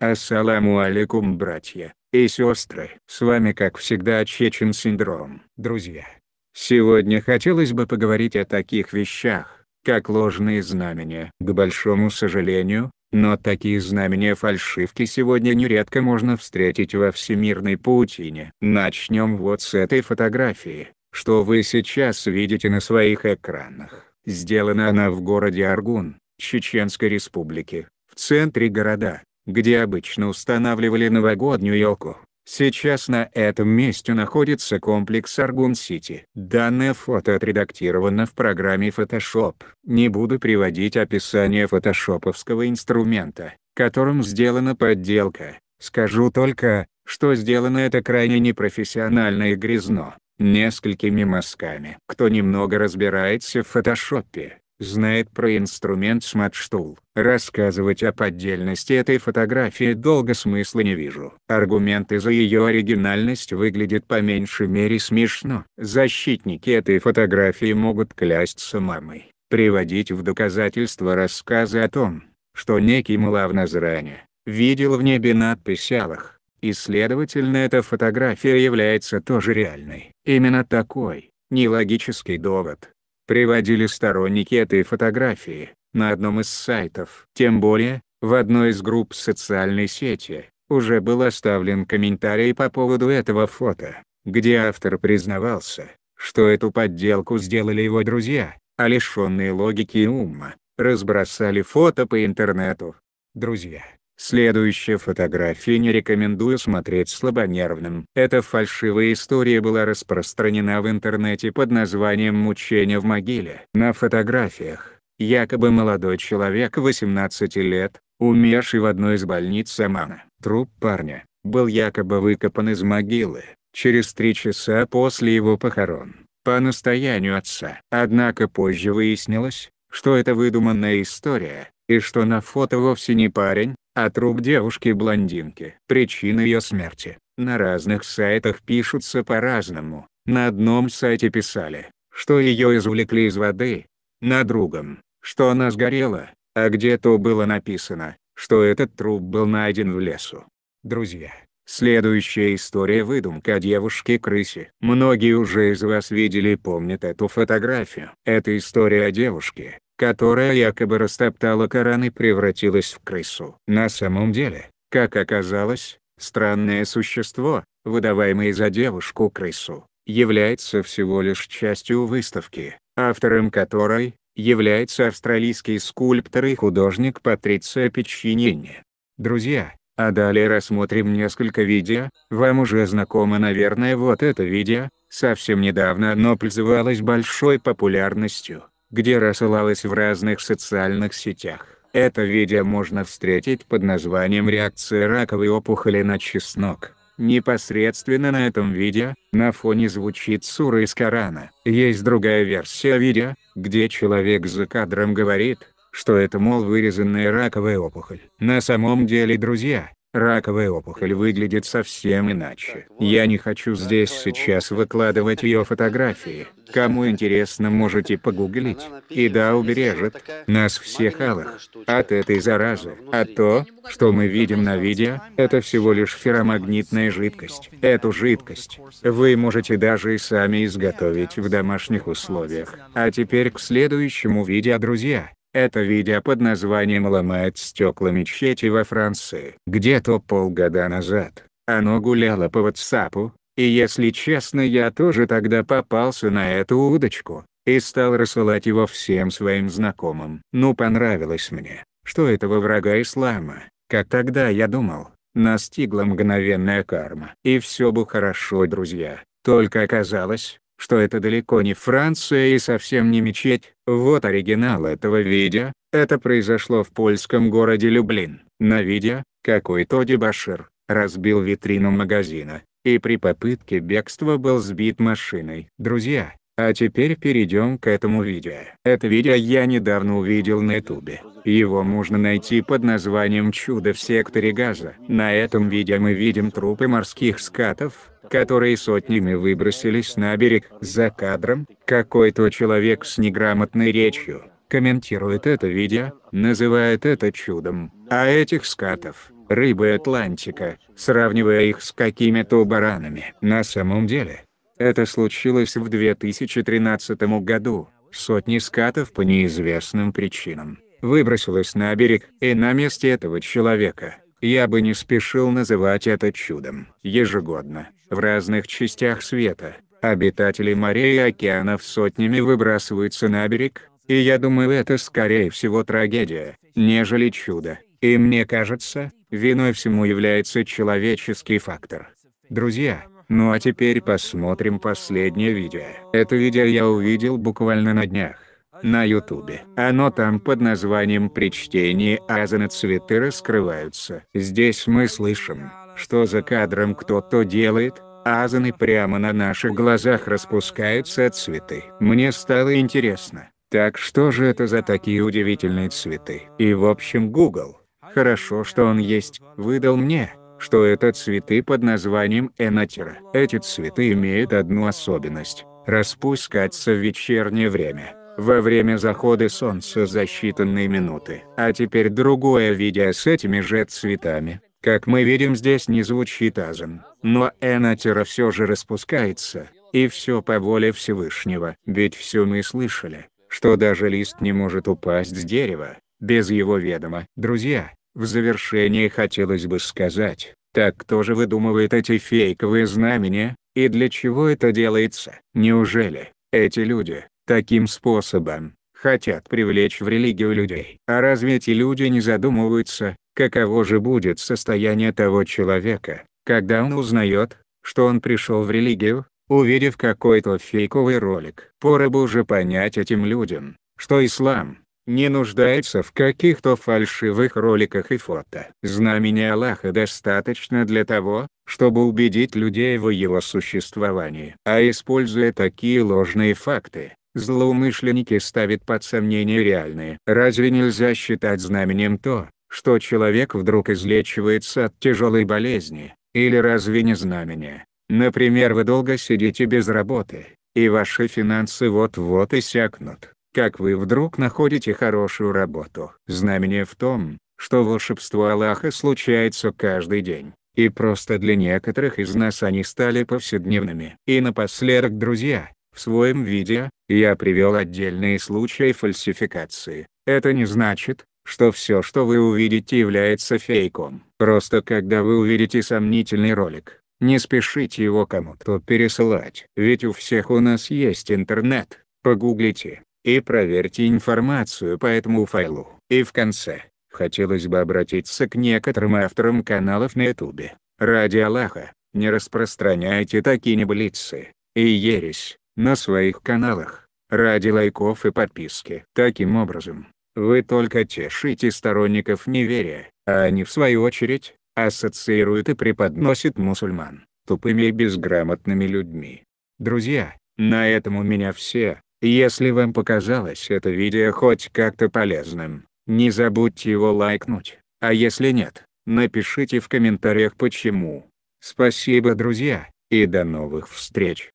Ассаламу алейкум, братья и сестры. С вами как всегда Чечен Синдром. Друзья, сегодня хотелось бы поговорить о таких вещах, как ложные знамения. К большому сожалению, но такие знамения-фальшивки сегодня нередко можно встретить во всемирной паутине. Начнем вот с этой фотографии, что вы сейчас видите на своих экранах. Сделана она в городе Аргун, Чеченской Республики, в центре города, где обычно устанавливали новогоднюю елку. Сейчас на этом месте находится комплекс Аргун-Сити. Данное фото отредактировано в программе Photoshop. Не буду приводить описание фотошоповского инструмента, которым сделана подделка. Скажу только, что сделано это крайне непрофессионально и грязно, несколькими мазками. Кто немного разбирается в фотошопе, знает про инструмент Smart Tool. Рассказывать о поддельности этой фотографии долго смысла не вижу. Аргументы за ее оригинальность выглядят по меньшей мере смешно. Защитники этой фотографии могут клясться мамой, приводить в доказательство рассказы о том, что некий Мулав Назрани видел в небе надпись «Аллах», и следовательно эта фотография является тоже реальной. Именно такой нелогический довод приводили сторонники этой фотографии на одном из сайтов. Тем более, в одной из групп социальной сети уже был оставлен комментарий по поводу этого фото, где автор признавался, что эту подделку сделали его друзья, а лишенные логики и ума разбросали фото по интернету. Друзья, следующая фотография не рекомендую смотреть слабонервным. Эта фальшивая история была распространена в интернете под названием «Мучение в могиле». На фотографиях, якобы молодой человек 18 лет, умерший в одной из больниц Омана. Труп парня был якобы выкопан из могилы через 3 часа после его похорон, по настоянию отца. Однако позже выяснилось, что это выдуманная история, и что на фото вовсе не парень, а труп девушки-блондинки. Причины ее смерти на разных сайтах пишутся по-разному. На одном сайте писали, что ее извлекли из воды, на другом, что она сгорела, а где-то было написано, что этот труп был найден в лесу. Друзья, следующая история — выдумка о девушке-крысе. Многие уже из вас видели и помнят эту фотографию. Это история о девушке, которая якобы растоптала Коран и превратилась в крысу. На самом деле, как оказалось, странное существо, выдаваемое за девушку-крысу, является всего лишь частью выставки, автором которой является австралийский скульптор и художник Патриция Пиччинини. Друзья, а далее рассмотрим несколько видео. Вам уже знакомо, наверное, вот это видео. Совсем недавно оно пользовалось большой популярностью, где рассылалось в разных социальных сетях. Это видео можно встретить под названием «Реакция раковой опухоли на чеснок». Непосредственно на этом видео, на фоне звучит сура из Корана. Есть другая версия видео, где человек за кадром говорит, что это, мол, вырезанная раковая опухоль. На самом деле, друзья, раковая опухоль выглядит совсем иначе. Я не хочу здесь сейчас выкладывать ее фотографии. Кому интересно, можете погуглить. И да, убережет нас всех Аллах от этой заразы. А то, что мы видим на видео, это всего лишь ферромагнитная жидкость. Эту жидкость вы можете даже и сами изготовить в домашних условиях. А теперь к следующему видео, друзья. Это видео под названием «Ломает стекла мечети во Франции». Где-то полгода назад оно гуляло по WhatsApp, и если честно, я тоже тогда попался на эту удочку и стал рассылать его всем своим знакомым. Ну, понравилось мне, что этого врага ислама, как тогда я думал, настигла мгновенная карма. И все бы хорошо, друзья, только оказалось, что это далеко не Франция и совсем не мечеть. Вот оригинал этого видео. Это произошло в польском городе Люблин. На видео, какой-то дебошир разбил витрину магазина, и при попытке бегства был сбит машиной. Друзья, а теперь перейдем к этому видео. Это видео я недавно увидел на ютубе. Его можно найти под названием «Чудо в секторе Газа». На этом видео мы видим трупы морских скатов, которые сотнями выбросились на берег. За кадром какой-то человек с неграмотной речью комментирует это видео, называет это чудом, а этих скатов рыбы Атлантика, сравнивая их с какими-то баранами. На самом деле, это случилось в 2013 году. Сотни скатов по неизвестным причинам выбросилось на берег, и на месте этого человека я бы не спешил называть это чудом. Ежегодно, в разных частях света, обитатели морей и океанов сотнями выбрасываются на берег, и я думаю, это скорее всего трагедия, нежели чудо. И мне кажется, виной всему является человеческий фактор. Друзья, ну а теперь посмотрим последнее видео. Это видео я увидел буквально на днях. На ютубе. Оно там под названием «При чтении Азана цветы раскрываются». Здесь мы слышим, что за кадром кто-то делает, азаны прямо на наших глазах распускаются цветы. Мне стало интересно, так что же это за такие удивительные цветы? И в общем Google, хорошо что он есть, выдал мне, что это цветы под названием энатера. Эти цветы имеют одну особенность – распускаться в вечернее время, во время захода солнца за считанные минуты. А теперь другое видео с этими же цветами. Как мы видим, здесь не звучит азан, но энатера все же распускается, и все по воле Всевышнего. Ведь все мы слышали, что даже лист не может упасть с дерева без его ведома. Друзья, в завершение хотелось бы сказать, так кто же выдумывает эти фейковые знамения, и для чего это делается? Неужели эти люди таким способом хотят привлечь в религию людей? А разве эти люди не задумываются, каково же будет состояние того человека, когда он узнает, что он пришел в религию, увидев какой-то фейковый ролик? Пора бы уже понять этим людям, что ислам не нуждается в каких-то фальшивых роликах и фото. Знамения Аллаха достаточно для того, чтобы убедить людей в его существовании. А используя такие ложные факты, злоумышленники ставят под сомнение реальные. Разве нельзя считать знаменем то, что человек вдруг излечивается от тяжелой болезни? Или разве не знамение? Например, вы долго сидите без работы, и ваши финансы вот-вот иссякнут, как вы вдруг находите хорошую работу. Знамение в том, что волшебство Аллаха случается каждый день, и просто для некоторых из нас они стали повседневными. И напоследок, друзья, в своем видео я привел отдельные случаи фальсификации. Это не значит, что все, что вы увидите, является фейком. Просто когда вы увидите сомнительный ролик, не спешите его кому-то пересылать. Ведь у всех у нас есть интернет. Погуглите и проверьте информацию по этому файлу. И в конце, хотелось бы обратиться к некоторым авторам каналов на ютубе. Ради Аллаха, не распространяйте такие небылицы и ересь на своих каналах, ради лайков и подписки. Таким образом, вы только тешите сторонников неверия, а они в свою очередь, ассоциируют и преподносят мусульман тупыми и безграмотными людьми. Друзья, на этом у меня все. Если вам показалось это видео хоть как-то полезным, не забудьте его лайкнуть, а если нет, напишите в комментариях почему. Спасибо, друзья, и до новых встреч.